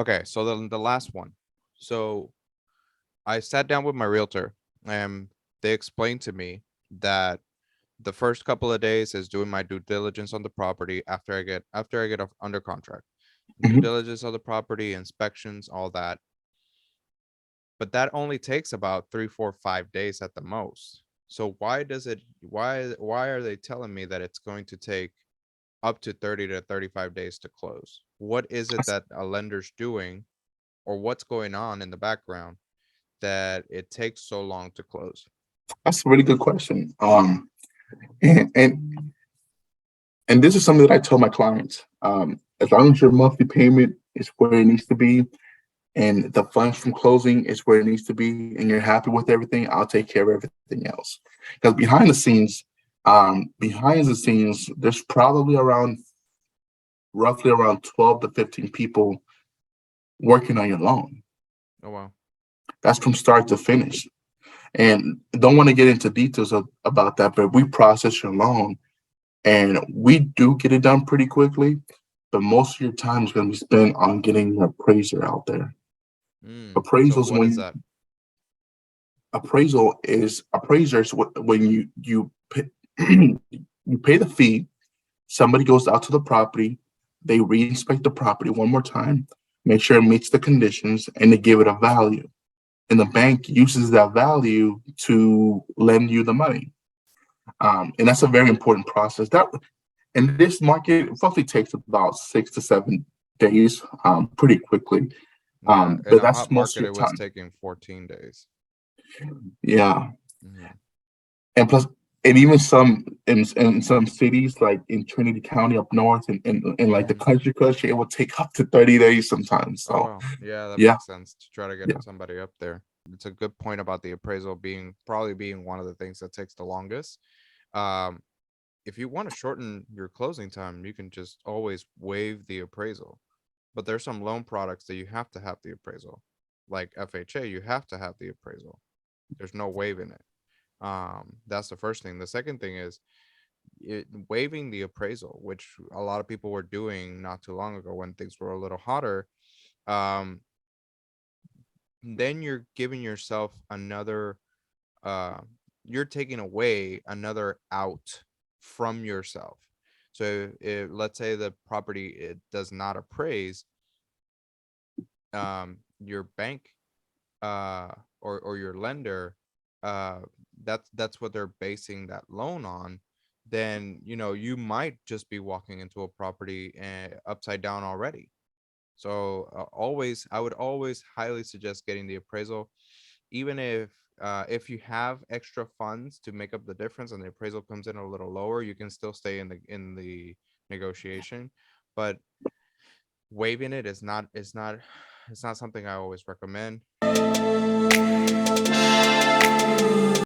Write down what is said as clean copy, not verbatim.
Okay, so the last one. So I sat down with my realtor and they explained to me that the first couple of days is doing my due diligence on the property after I get under contract. Due Mhm. diligence on the property, inspections, all that. But that only takes about 3, 4, 5 days at the most. So why are they telling me that it's going to take up to 30 to 35 days to close? What is it That's, that a lender's doing or what's going on in the background that it takes so long to close? that's a really good question. And, and and this is something that I tell my clients. As long as your monthly payment is where it needs to be, and the funds from closing is where it needs to be, and you're happy with everything, I'll take care of everything else. Because behind the scenes, there's probably roughly around 12 to 15 people working on your loan. Oh wow. That's from start to finish. And don't want to get into details about that, but we process your loan and we do get it done pretty quickly. But most of your time is going to be spent on getting your appraiser out there. So Appraisals what is when that? appraisers when you pay the fee. Somebody goes out to the property, they re-inspect the property one more time, make sure it meets the conditions, and they give it a value. And the bank uses that value to lend you the money. And that's a very important process. That in this market, it roughly takes about 6 to 7 days, pretty quickly. Yeah, in But a hot that's most of market your it was time. taking 14 days. Yeah, Mhm. and plus, and even in some cities like in Trinity County up north, and like the Mhm. country, it will take up to 30 days sometimes. Oh So wow. Yeah, that yeah, makes sense to try to get yeah, somebody up there. It's a good point about the appraisal being probably being one of the things that takes the longest. Um, if you want to shorten your closing time, you can just always waive the appraisal. But there's some loan products that you have to have the appraisal. Like FHA, you have to have the appraisal. There's no waiving it. That's the first thing. The second thing is waiving the appraisal, which a lot of people were doing not too long ago when things were a little hotter. Um, then you're giving yourself another uh you're taking away another out from yourself. So if let's say the property it does not appraise, your bank uh or your lender, uh that's what they're basing that loan on, then you might just be walking into a property upside down already. So always I would always highly suggest getting the appraisal, even if you have extra funds to make up the difference and the appraisal comes in a little lower, you can still stay in the negotiation. But waiving it is not something I always recommend.